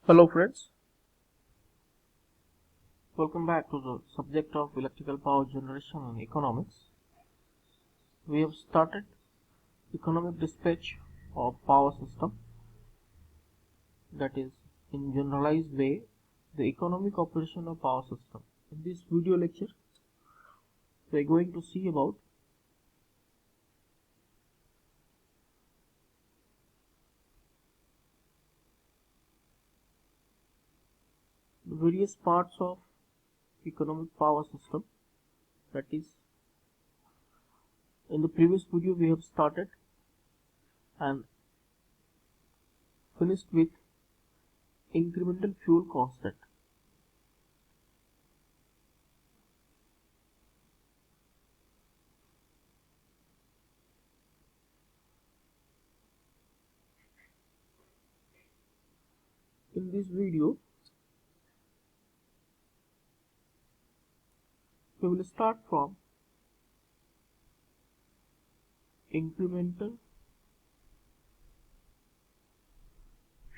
Hello friends, welcome back to the subject of electrical power generation and economics. We have started economic dispatch of power system, that is in generalized way the economic operation of power system. In this video lecture we are going to see about the various parts of economic power system. That is, in the previous video we have started and finished with incremental fuel constant. In this video we will start from incremental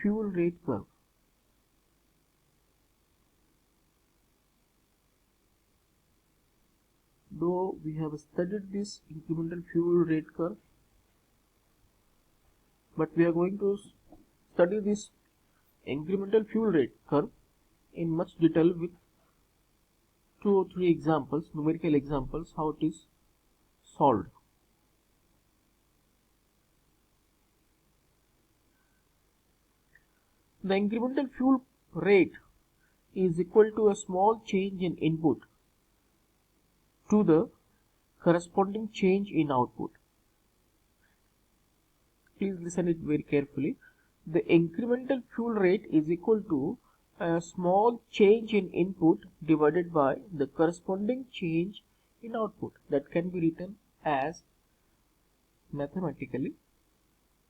fuel rate curve. Though we have studied this incremental fuel rate curve, but we are going to study this incremental fuel rate curve in much detail with 2 or 3 examples, numerical examples, how it is solved. The incremental fuel rate is equal to a small change in input to the corresponding change in output. Please listen it very carefully. The incremental fuel rate is equal to a small change in input divided by the corresponding change in output. That can be written as mathematically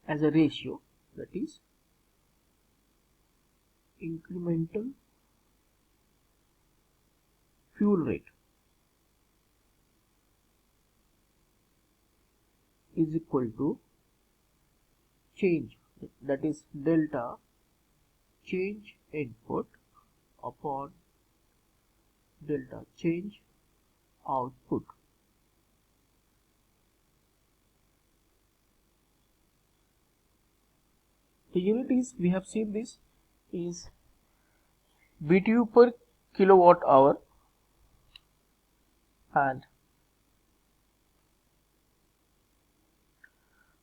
as a ratio, that is incremental fuel rate is equal to change, that is delta change input upon delta change output. The unit is, we have seen this, is BTU per kilowatt hour, and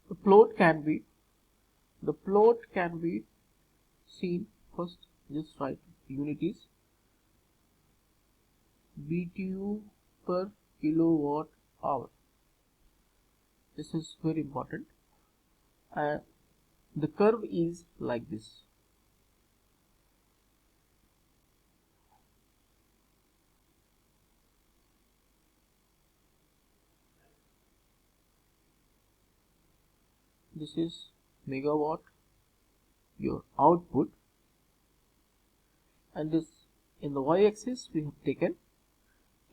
the plot can be seen. First just write unit is BTU per kilowatt hour. This is very important, and the curve is like this. This is megawatt, your output, and this in the y-axis we have taken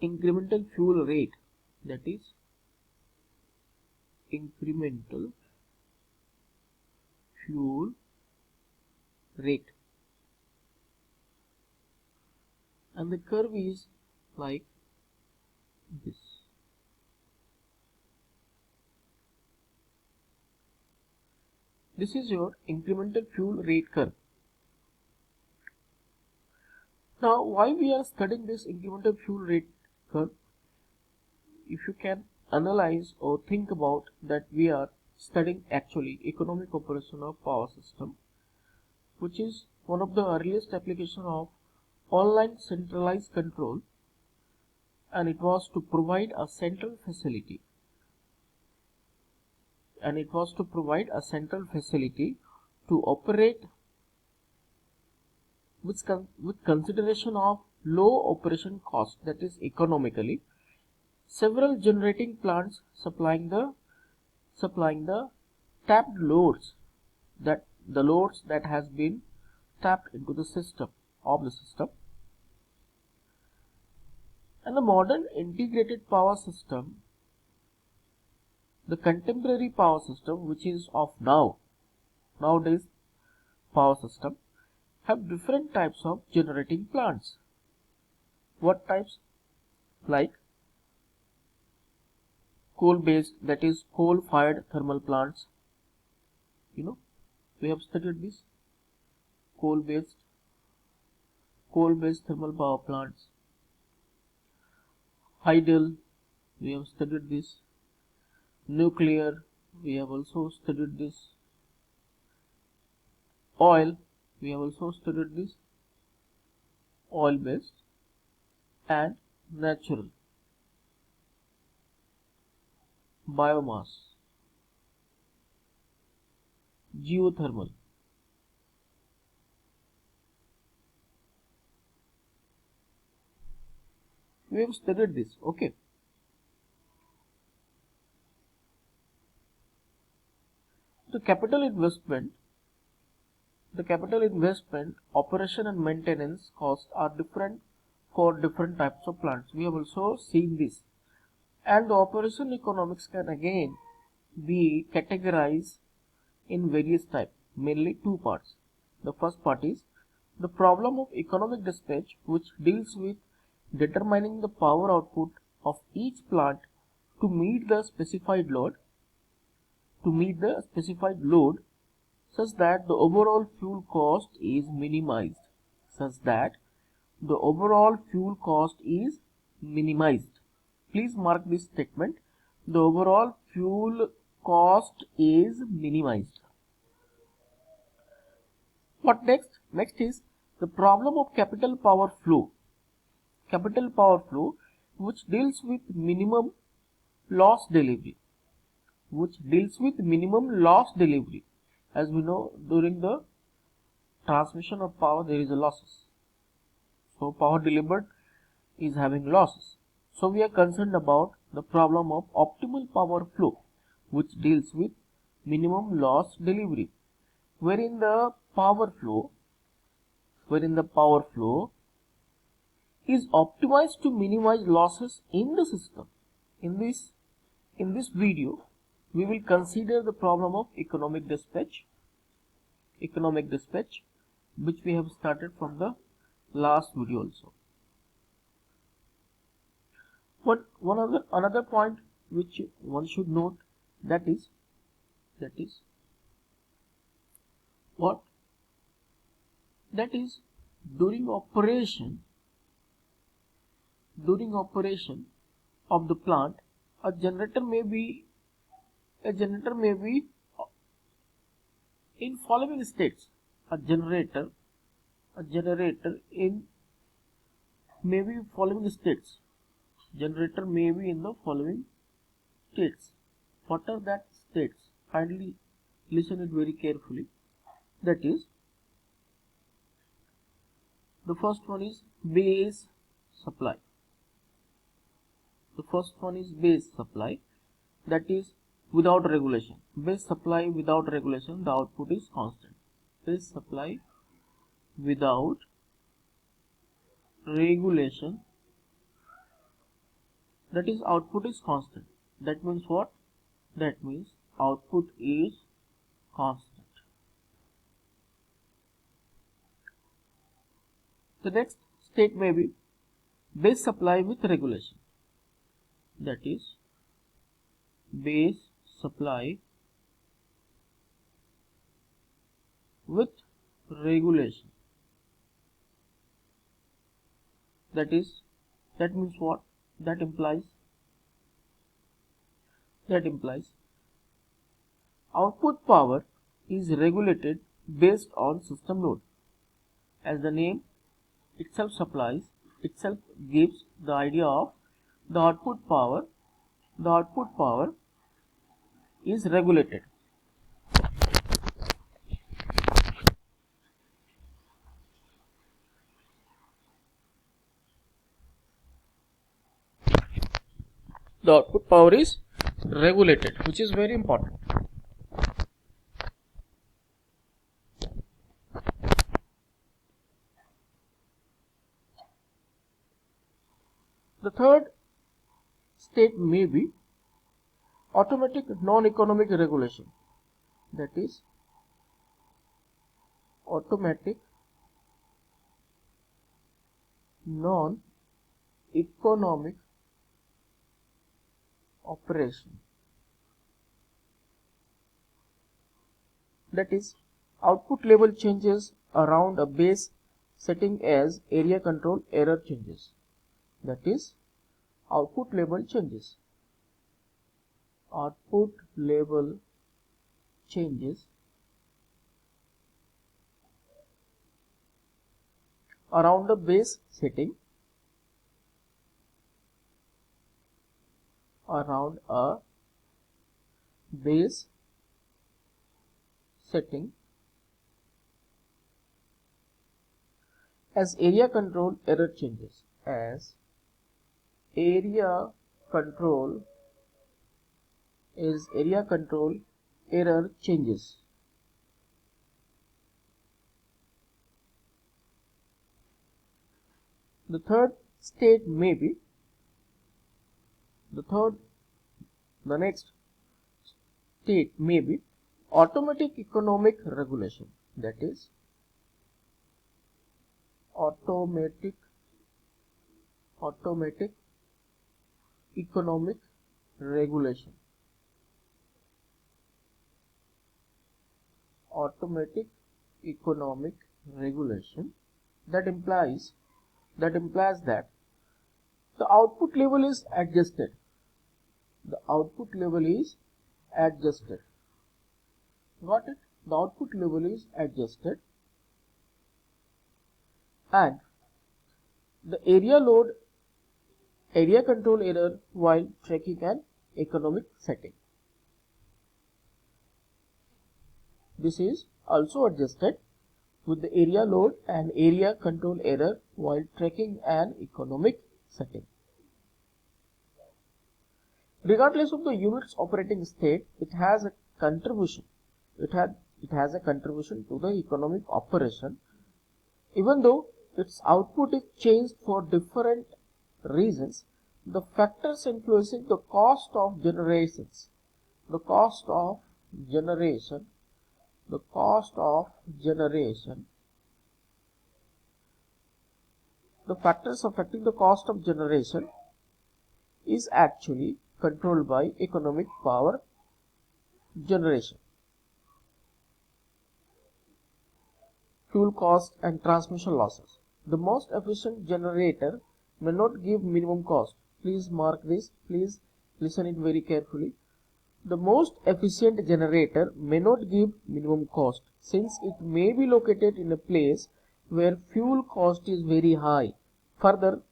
incremental fuel rate, that is incremental fuel rate, and the curve is like this. This is your incremental fuel rate curve. Now, why we are studying this incremental fuel rate curve? If you can analyze or think about that, we are studying actually economic operation of power system, which is one of the earliest application of online centralized control, and it was to provide a central facility. To operate with consideration of low operation cost, that is economically, several generating plants supplying the tapped loads, that the loads that has been tapped into the system. And the modern integrated power system, the contemporary power system, which is of nowadays power system, have different types of generating plants. What types? Like coal based, that is coal fired thermal plants. We have studied this. Coal based thermal power plants. Hydel, we have studied this. Nuclear, we have also studied this. Oil, we have also studied this. Oil based and natural. Biomass, geothermal. We have studied this. Okay. The capital investment, operation and maintenance costs are different for different types of plants. We have also seen this. And the operation economics can again be categorized in various types, mainly two parts. The first part is the problem of economic dispatch, which deals with determining the power output of each plant to meet the specified load such that the overall fuel cost is minimized. Please mark this statement. The overall fuel cost is minimized. What next? Next is the problem of capital power flow. Which deals with minimum loss delivery. As we know, during the transmission of power there is a losses. So power delivered is having losses. So we are concerned about the problem of optimal power flow, which deals with minimum loss delivery, wherein the power flow is optimized to minimize losses in the system. In this video, we will consider the problem of economic dispatch, which we have started from the last video also. Another point which one should note, that is what? That is during operation of the plant, a generator may be in following states. A generator may be following states. Generator may be in the following states. What are that states? Kindly listen it very carefully. That is, the first one is base supply. That is without regulation. Base supply without regulation, the output is constant. Base supply without regulation, that is output is constant. That means what? That means output is constant. The next state may be base supply with regulation. That is base supply with regulation. That means what? That implies output power is regulated based on system load. As the name itself gives the idea of the output power is regulated. The output power is regulated, which is very important. The third state may be automatic non-economic regulation. That is automatic non-economic operation. That is, output level changes around a base setting as area control error changes. That is, output level changes. Output level changes around a base setting as area control error changes. As area control error changes. The third state may be the next state may be automatic economic regulation. That is, automatic economic regulation. Automatic economic regulation that implies that the output level is adjusted. The output level is adjusted. Got it? The output level is adjusted, and the area control error while tracking an economic setting. This is also adjusted with the area load and area control error while tracking an economic setting. Regardless of the unit's operating state, it has a contribution. It has a contribution to the economic operation, even though its output is changed for different reasons. The factors influencing the cost of generation, the factors affecting the cost of generation is actually controlled by economic power generation. Fuel cost and transmission losses. The most efficient generator may not give minimum cost. Please mark this. Please listen it very carefully. The most efficient generator may not give minimum cost, since it may be located in a place where fuel cost is very high. Furthermore,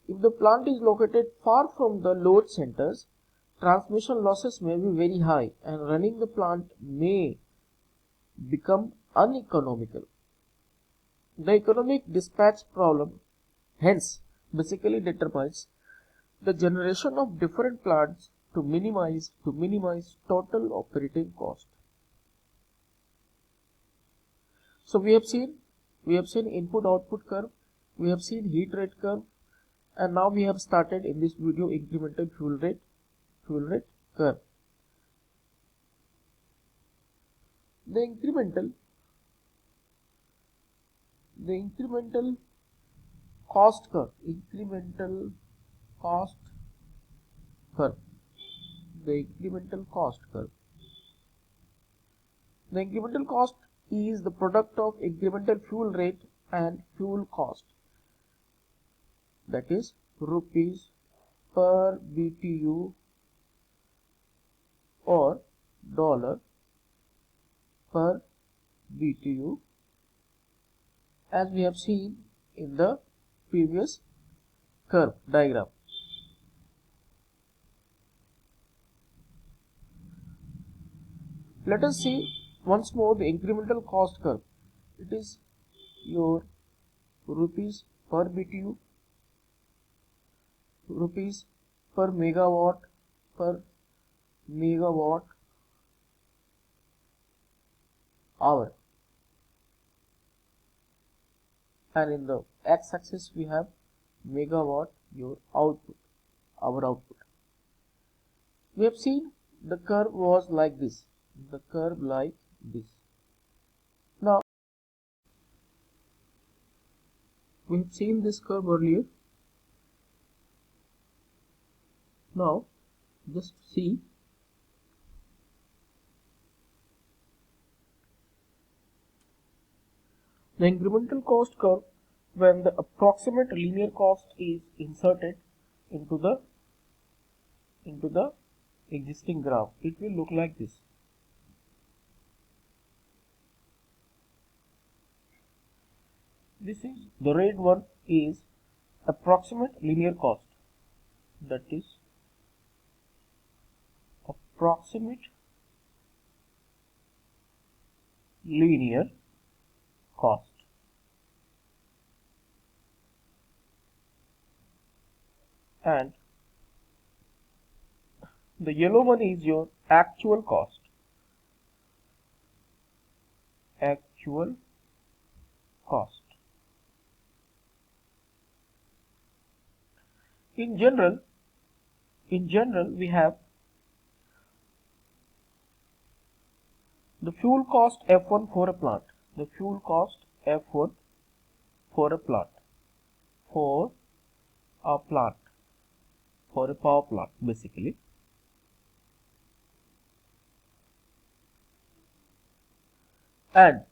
if the plant is located far from the load centers, transmission losses may be very high and running the plant may become uneconomical. The economic dispatch problem hence basically determines the generation of different plants to minimize total operating cost. So we have seen input output curve, we have seen heat rate curve, and now we have started in this video incremental fuel rate curve. The incremental cost curve, the incremental cost curve. The incremental cost is the product of incremental fuel rate and fuel cost. That is rupees per BTU or dollar per BTU, as we have seen in the previous curve diagram. Let us see once more the incremental cost curve. It is your rupees per BTU, rupees per megawatt hour, and in the x-axis we have megawatt, your output, our output. We have seen the curve was like this, Now We have seen this curve earlier. Now just see the incremental cost curve when the approximate linear cost is inserted into the existing graph. It will look like this. This is the red one is approximate linear cost, that is approximate linear cost, and the yellow one is your actual cost. Actual cost. In general we have the fuel cost F1 for a plant. The fuel cost F1 for a plant. For a plant. For a power plant basically. And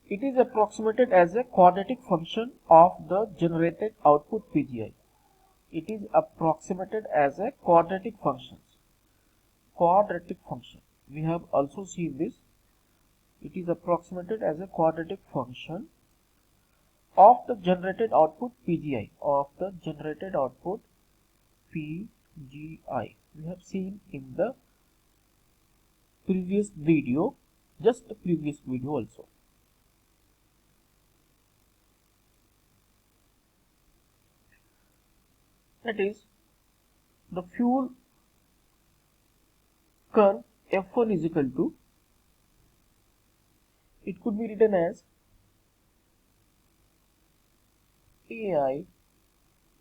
it is approximated as a quadratic function of the generated output PGI. It is approximated as a quadratic function. Quadratic function. We have also seen this. It is approximated as a quadratic function of the generated output PGI. Of the generated output PGI. We have seen in the previous video, just the previous video also. That is, the fuel curve F1 is equal to, it could be written as AI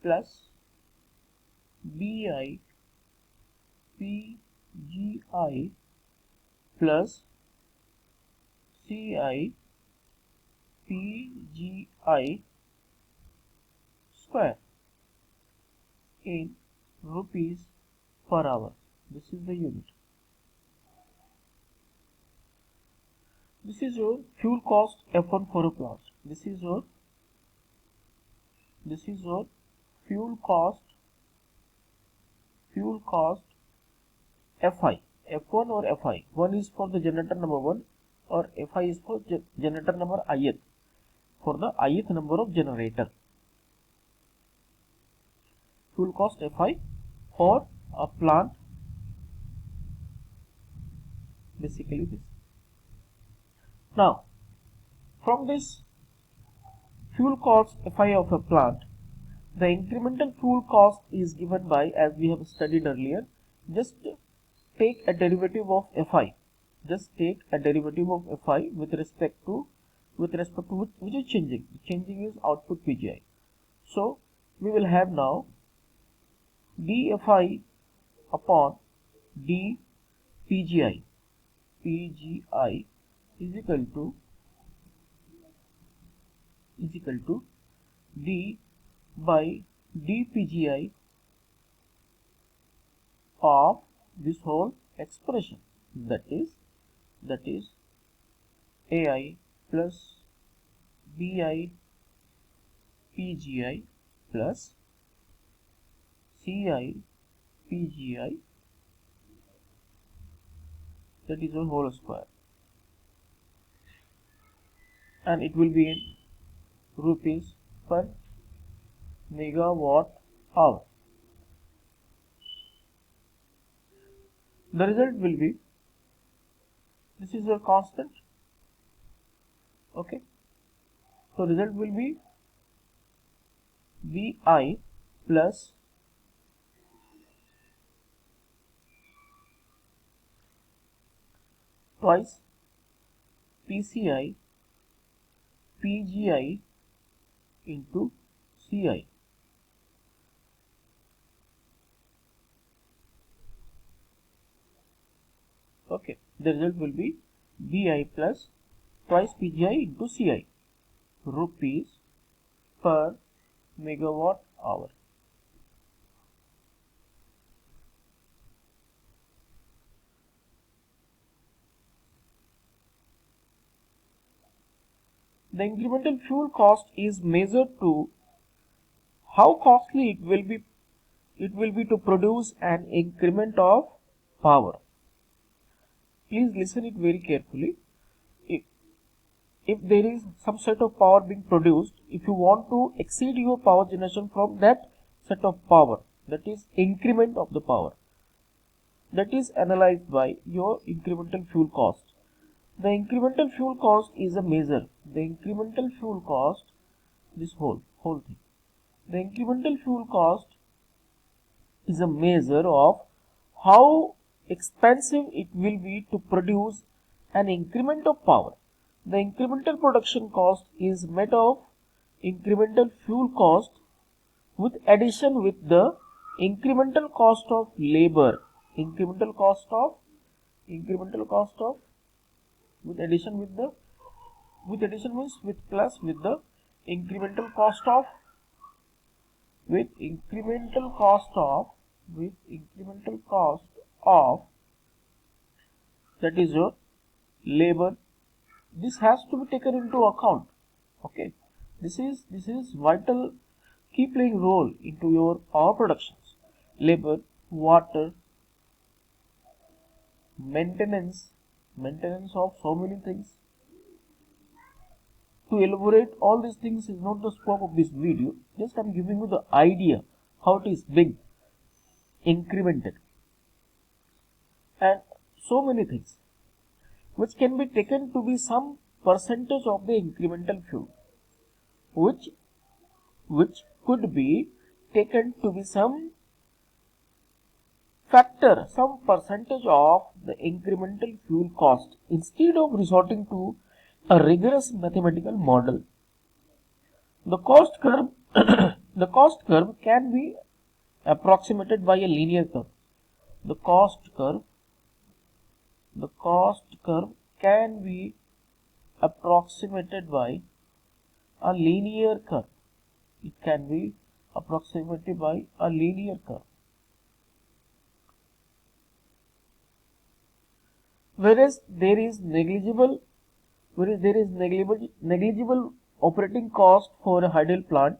plus BI PGI plus CI PGI square in rupees per hour. This is the unit. This is your fuel cost F1 for a plant. This is your fuel cost Fi. F1 or Fi. One is for the generator number 1 or Fi is for generator number ith, for the ith number of generator. Fuel cost Fi for a plant, basically this. Now, from this fuel cost Fi of a plant, the incremental fuel cost is given by, as we have studied earlier, just take a derivative of Fi. Just take a derivative of Fi with respect to which is changing. Changing is output PGI. So we will have now dFi upon dPGI. PGI is equal to d by dPGI of this whole expression, that is AI plus BI PGI plus CI PGI, that is a whole square, and it will be in rupees per megawatt hour. The result will be, this is a constant, okay, so result will be Vi plus twice PCI PGI into CI. Okay, the result will be BI plus twice PGI into CI, rupees per megawatt hour. The incremental fuel cost is measured to how costly it will be to produce an increment of power. Please listen it very carefully. If, if there is some set of power being produced, if you want to exceed your power generation from that set of power, that is increment of the power, that is analyzed by your incremental fuel cost. The incremental fuel cost is a measure. The incremental fuel cost, this whole thing. The incremental fuel cost is a measure of how expensive it will be to produce an increment of power. The incremental production cost is made of incremental fuel cost with addition with the incremental cost of labor. Incremental cost of with addition with the with addition means with plus with the incremental cost of with incremental cost of that is your labor. This has to be taken into account. Okay, this is vital, key playing role into your power productions. Labor, water, maintenance of so many things. To elaborate all these things is not the scope of this video. Just I'm giving you the idea how it is being incremented, and so many things which can be taken to be some percentage of the incremental fuel, which could be taken to be some factor, some percentage of the incremental fuel cost instead of resorting to a rigorous mathematical model. The cost curve the cost curve can be approximated by a linear curve. The cost curve can be approximated by a linear curve. It can be approximated by a linear curve. Whereas there is negligible operating cost for a hydel plant,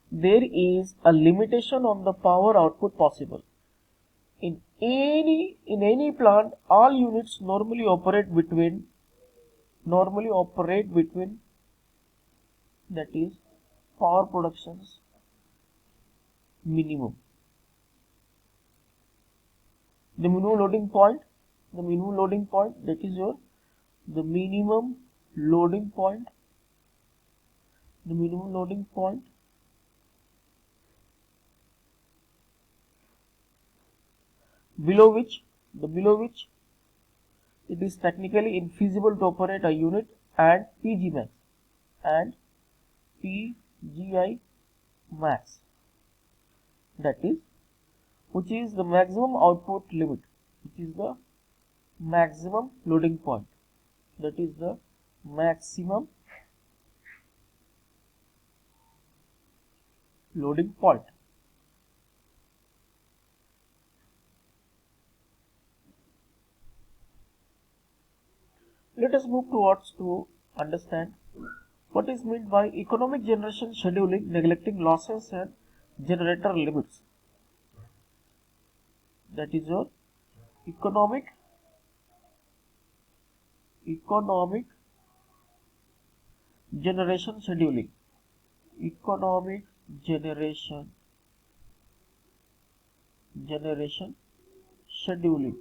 there is a limitation on the power output possible. In any plant, all units normally operate between that is power productions minimum. The minimum loading point that is your the minimum loading point below which it is technically infeasible to operate a unit, and PG max and PGI max, that is which is the maximum output limit, which is the maximum loading point, that is the maximum loading point. Let us move towards to understand what is meant by economic generation scheduling, neglecting losses and generator limits. That is your economic generation scheduling. Economic generation scheduling.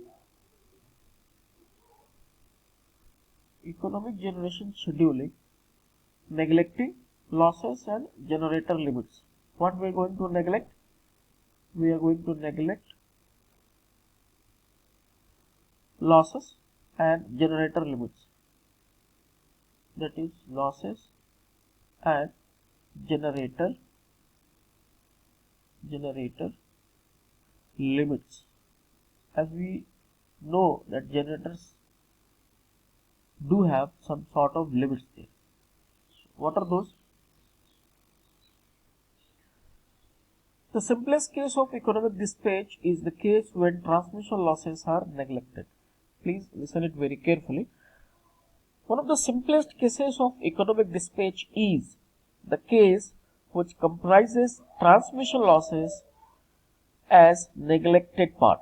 Economic generation scheduling, neglecting losses and generator limits. What we are going to neglect? We are going to neglect losses and generator limits. That is losses and generator limits. As we know that generators do have some sort of limits there. What are those? The simplest case of economic dispatch is the case when transmission losses are neglected. Please listen it very carefully. One of the simplest cases of economic dispatch is the case which comprises transmission losses as neglected part.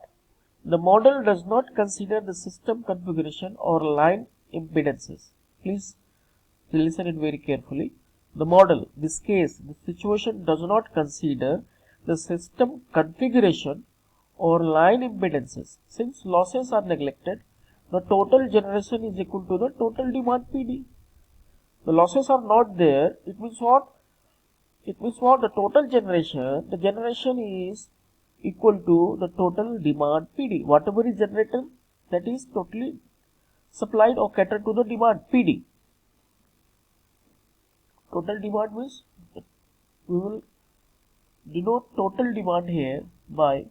The model does not consider the system configuration or line impedances. Please listen it very carefully. The model, this case, the situation does not consider the system configuration or line impedances. Since losses are neglected, the total generation is equal to the total demand PD. The losses are not there. It means what? It means what? The total generation, the generation is equal to the total demand PD. Whatever is generated, that is totally supplied or catered to the demand PD. Total demand means we will denote total demand here by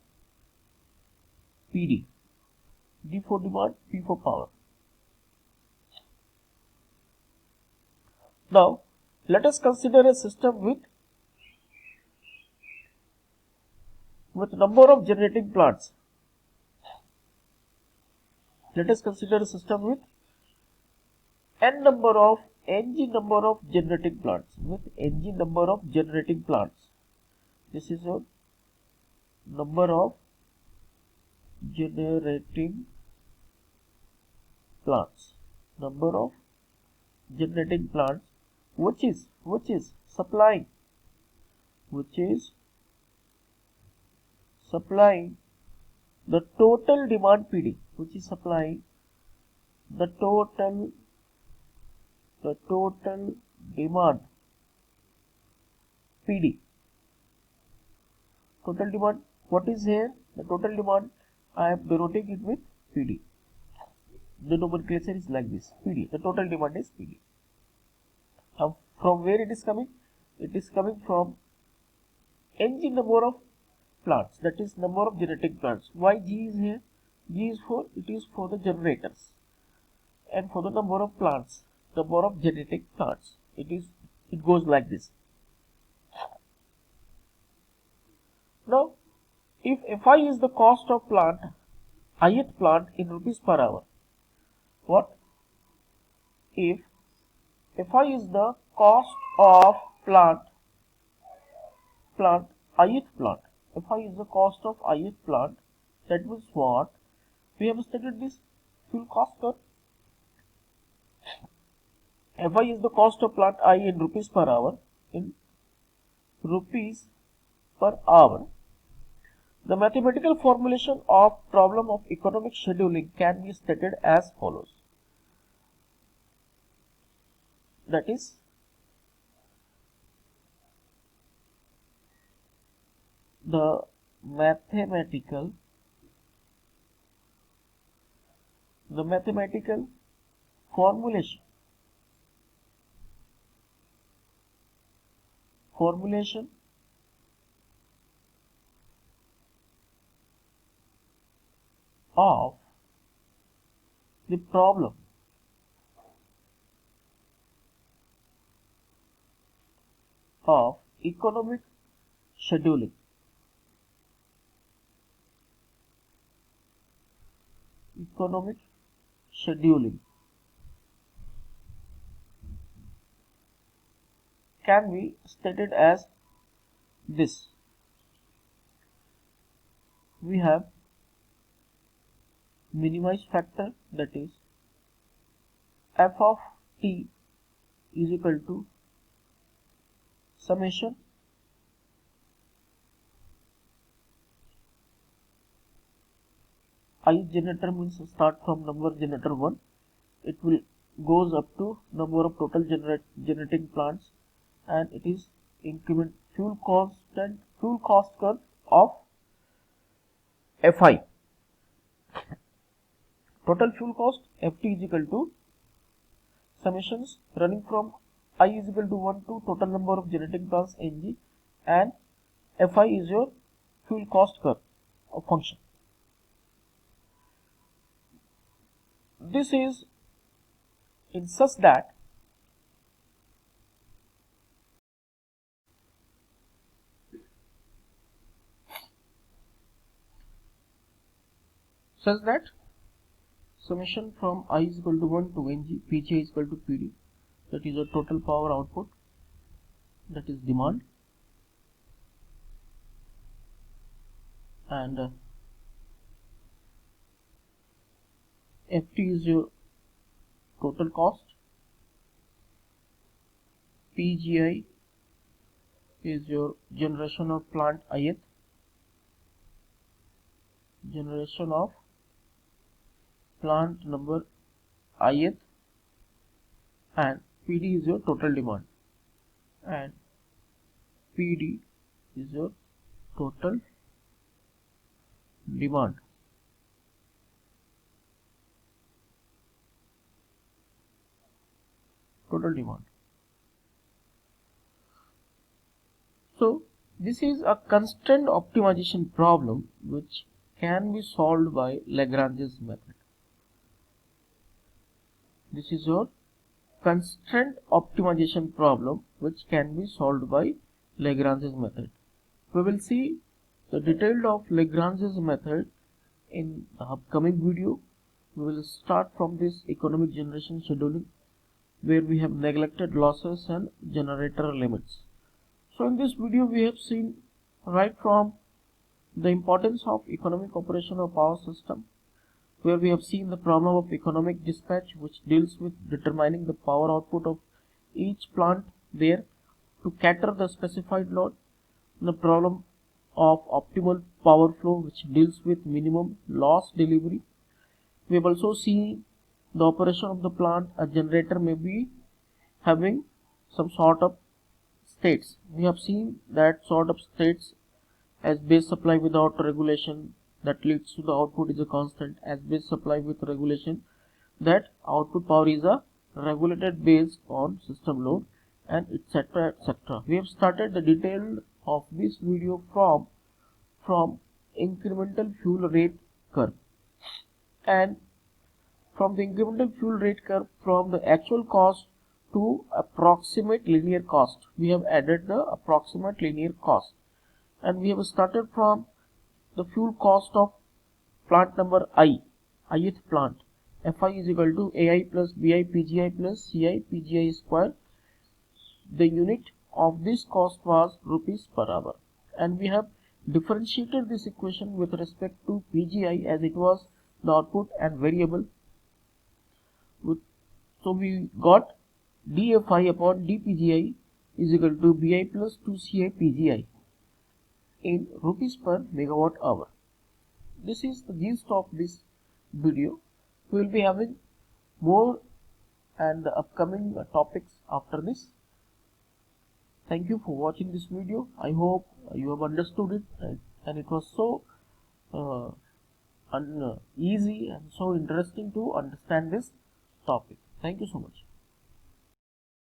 PD. D for demand, P for power. Now, let us consider a system with number of generating plants. Let us consider a system with n number of generating plants. With ng number of generating plants. This is a number of generating plants. Number of generating plants which is supplying the total demand PD, which is supplying the total demand PD. Total demand, what is here? The total demand, I am denoting it with PD. The nomenclature is like this, PD. The total demand is PD. Now, from where it is coming? It is coming from ng number of plants, that is number of generating plants. Why G is here? G is for, it is for the generators, and for the number of plants, number of generating plants. It goes like this. Now, if Fi is the cost of plant, ith plant in rupees per hour. What? If Fi is the cost of plant, ith plant. Fi is the cost of ith plant. That means what? We have studied this fuel cost curve. Fi is the cost of plant I in rupees per hour. In rupees per hour. The mathematical formulation of problem of economic scheduling can be stated as follows. That is, the mathematical formulation of the problem of economic scheduling can be stated as this. We have minimized factor, that is f of t is equal to summation ith generator, means start from number generator 1, it will goes up to number of total generating plants, and it is increment fuel cost curve of Fi. Total fuel cost Ft is equal to summations running from I is equal to 1 to total number of generating plants Ng, and Fi is your fuel cost curve of function. This is in such that such that summation from I is equal to 1 to Ng Pgi is equal to Pd, that is a total power output, that is demand, and Ft is your total cost, Pgi is your generation of plant ith, generation of plant number ith, and Pd is your total demand, and Pd is your total demand. Total demand. So this is a constraint optimization problem which can be solved by Lagrange's method. This is your constraint optimization problem which can be solved by Lagrange's method. We will see the detail of Lagrange's method in the upcoming video. We will start from this economic generation scheduling, where we have neglected losses and generator limits. So in this video we have seen right from the importance of economic operation of power system, where we have seen the problem of economic dispatch, which deals with determining the power output of each plant there to cater the specified load, the problem of optimal power flow, which deals with minimum loss delivery. We have also seen the operation of the plant. A generator may be having some sort of states. We have seen that sort of states as base supply without regulation, that leads to the output is a constant, as base supply with regulation, that output power is a regulated based on system load, and etc. etc. We have started the detail of this video from incremental fuel rate curve, and from the incremental fuel rate curve, from the actual cost to approximate linear cost, we have added the approximate linear cost, and we have started from the fuel cost of plant number ith plant. Fi is equal to Ai plus Bi Pgi plus Ci Pgi square. The unit of this cost was rupees per hour, and we have differentiated this equation with respect to Pgi as it was the output and variable. So we got dFi upon dPgi is equal to Bi plus 2Ci Pgi in rupees per megawatt hour. This is the gist of this video. We will be having more and the upcoming topics after this. Thank you for watching this video. I hope you have understood it, and it was so easy and so interesting to understand this topic. Thank you so much.